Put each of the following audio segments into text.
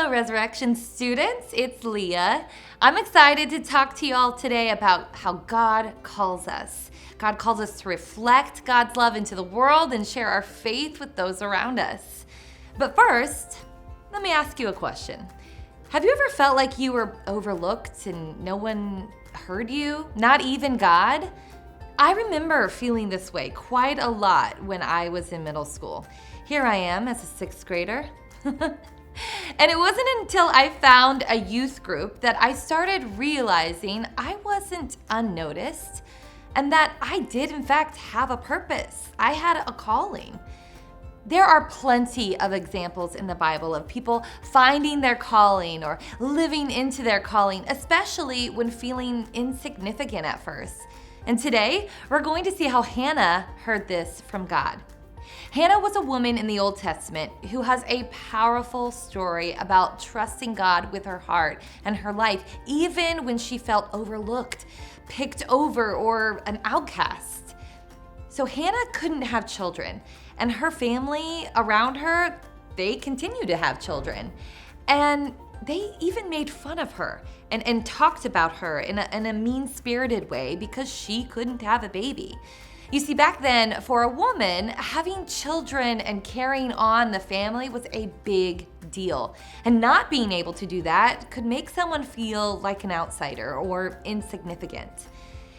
Hello, Resurrection students. It's Leah. I'm excited to talk to you all today about how God calls us. God calls us to reflect God's love into the world and share our faith with those around us. But first, let me ask you a question. Have you ever felt like you were overlooked and no one heard you? Not even God? I remember feeling this way quite a lot when I was in middle school. Here I am as a sixth grader. And it wasn't until I found a youth group that I started realizing I wasn't unnoticed and that I did in fact have a purpose. I had a calling. There are plenty of examples in the Bible of people finding their calling or living into their calling, especially when feeling insignificant at first. And today, we're going to see how Hannah heard this from God. Hannah was a woman in the Old Testament who has a powerful story about trusting God with her heart and her life, even when she felt overlooked, picked over, or an outcast. So Hannah couldn't have children, and her family around her, they continue to have children. And they even made fun of her and talked about her in a mean-spirited way because she couldn't have a baby. You see, back then, for a woman, having children and carrying on the family was a big deal. And not being able to do that could make someone feel like an outsider or insignificant.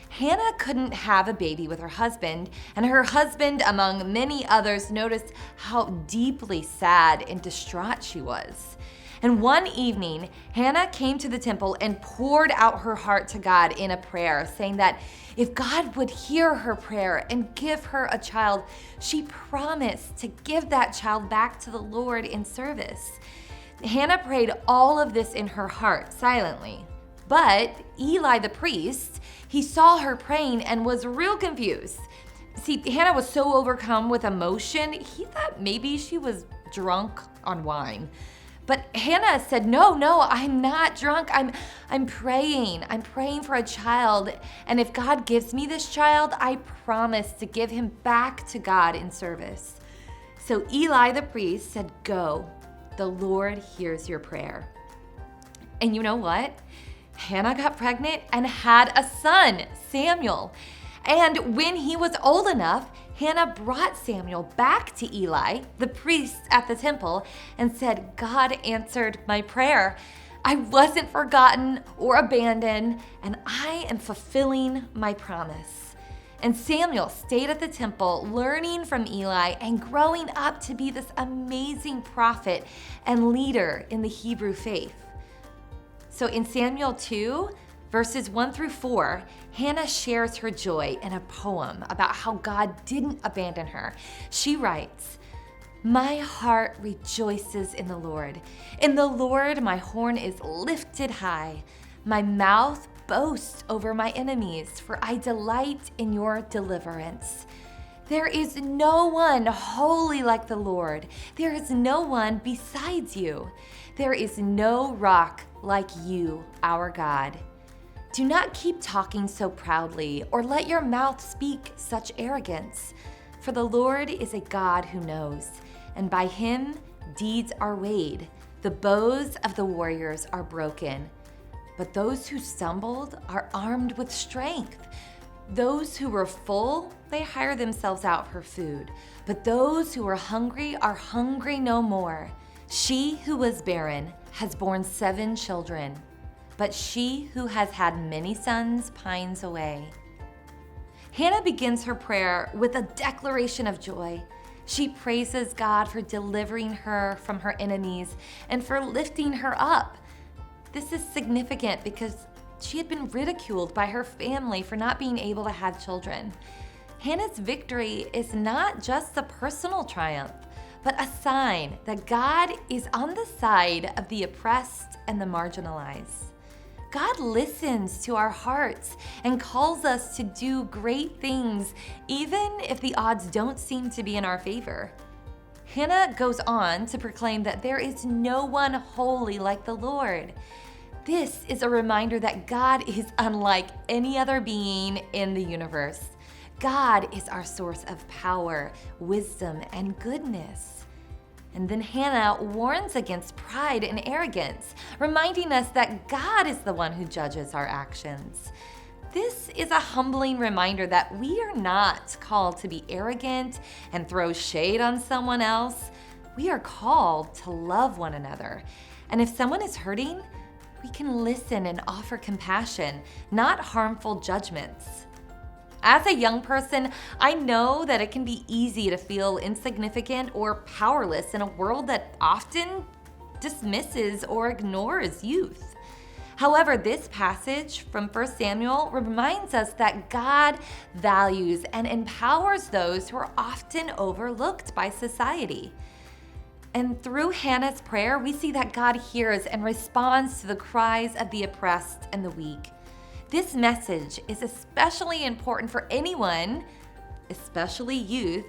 Hannah couldn't have a baby with her husband, and her husband, among many others, noticed how deeply sad and distraught she was. And one evening, Hannah came to the temple and poured out her heart to God in a prayer, saying that if God would hear her prayer and give her a child, she promised to give that child back to the Lord in service. Hannah prayed all of this in her heart, silently. But Eli the priest, he saw her praying and was real confused. See, Hannah was so overcome with emotion, he thought maybe she was drunk on wine. But Hannah said, no, I'm not drunk. I'm praying. I'm praying for a child. And if God gives me this child, I promise to give him back to God in service. So Eli the priest said, go. The Lord hears your prayer. And you know what? Hannah got pregnant and had a son, Samuel. And when he was old enough, Hannah brought Samuel back to Eli, the priest at the temple, and said, God answered my prayer. I wasn't forgotten or abandoned, and I am fulfilling my promise. And Samuel stayed at the temple, learning from Eli and growing up to be this amazing prophet and leader in the Hebrew faith. So in Samuel 2, verses 1 through 4, Hannah shares her joy in a poem about how God didn't abandon her. She writes, my heart rejoices in the Lord. In the Lord, my horn is lifted high. My mouth boasts over my enemies, for I delight in your deliverance. There is no one holy like the Lord. There is no one besides you. There is no rock like you, our God. Do not keep talking so proudly, or let your mouth speak such arrogance. For the Lord is a God who knows, and by him deeds are weighed. The bows of the warriors are broken. But those who stumbled are armed with strength. Those who were full, they hire themselves out for food. But those who are hungry no more. She who was barren has borne 7 children. But she who has had many sons pines away. Hannah begins her prayer with a declaration of joy. She praises God for delivering her from her enemies and for lifting her up. This is significant because she had been ridiculed by her family for not being able to have children. Hannah's victory is not just a personal triumph, but a sign that God is on the side of the oppressed and the marginalized. God listens to our hearts and calls us to do great things, even if the odds don't seem to be in our favor. Hannah goes on to proclaim that there is no one holy like the Lord. This is a reminder that God is unlike any other being in the universe. God is our source of power, wisdom, and goodness. And then Hannah warns against pride and arrogance, reminding us that God is the one who judges our actions. This is a humbling reminder that we are not called to be arrogant and throw shade on someone else. We are called to love one another. And if someone is hurting, we can listen and offer compassion, not harmful judgments. As a young person, I know that it can be easy to feel insignificant or powerless in a world that often dismisses or ignores youth. However, this passage from 1 Samuel reminds us that God values and empowers those who are often overlooked by society. And through Hannah's prayer, we see that God hears and responds to the cries of the oppressed and the weak. This message is especially important for anyone, especially youth,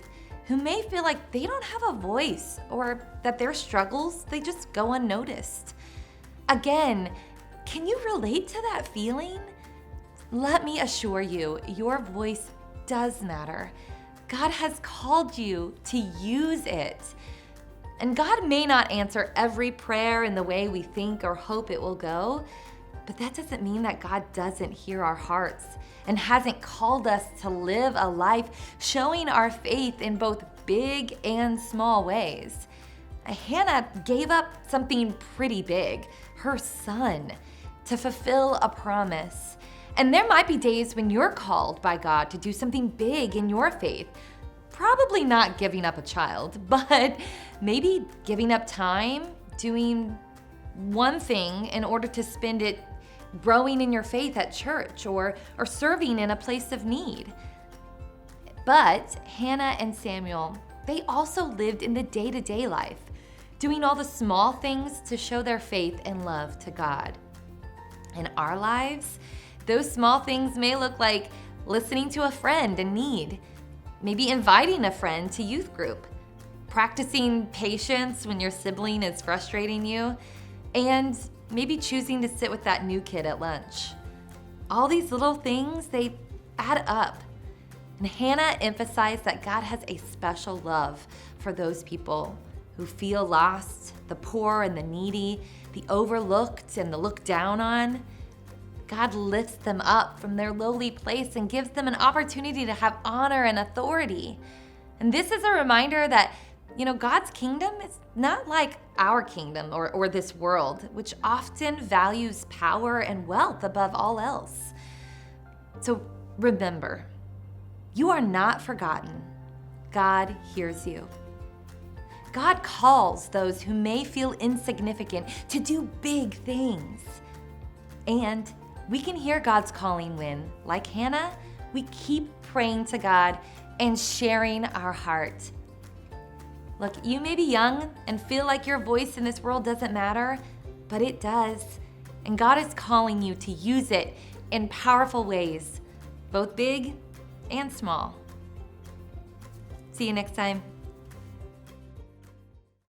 who may feel like they don't have a voice or that their struggles, they just go unnoticed. Again, can you relate to that feeling? Let me assure you, your voice does matter. God has called you to use it. And God may not answer every prayer in the way we think or hope it will go, but that doesn't mean that God doesn't hear our hearts and hasn't called us to live a life showing our faith in both big and small ways. Hannah gave up something pretty big, her son, to fulfill a promise. And there might be days when you're called by God to do something big in your faith. Probably not giving up a child, but maybe giving up time, doing one thing in order to spend it growing in your faith at church or serving in a place of need. But Hannah and Samuel, they also lived in the day-to-day life, doing all the small things to show their faith and love to God. In our lives, those small things may look like listening to a friend in need, maybe inviting a friend to youth group, practicing patience when your sibling is frustrating you, and maybe choosing to sit with that new kid at lunch. All these little things, they add up. And Hannah emphasized that God has a special love for those people who feel lost, the poor and the needy, the overlooked and the looked down on. God lifts them up from their lowly place and gives them an opportunity to have honor and authority. And this is a reminder that, God's kingdom is not like our kingdom or this world, which often values power and wealth above all else. So remember, you are not forgotten. God hears you. God calls those who may feel insignificant to do big things. And we can hear God's calling when, like Hannah, we keep praying to God and sharing our heart. Look, you may be young and feel like your voice in this world doesn't matter, but it does. And God is calling you to use it in powerful ways, both big and small. See you next time.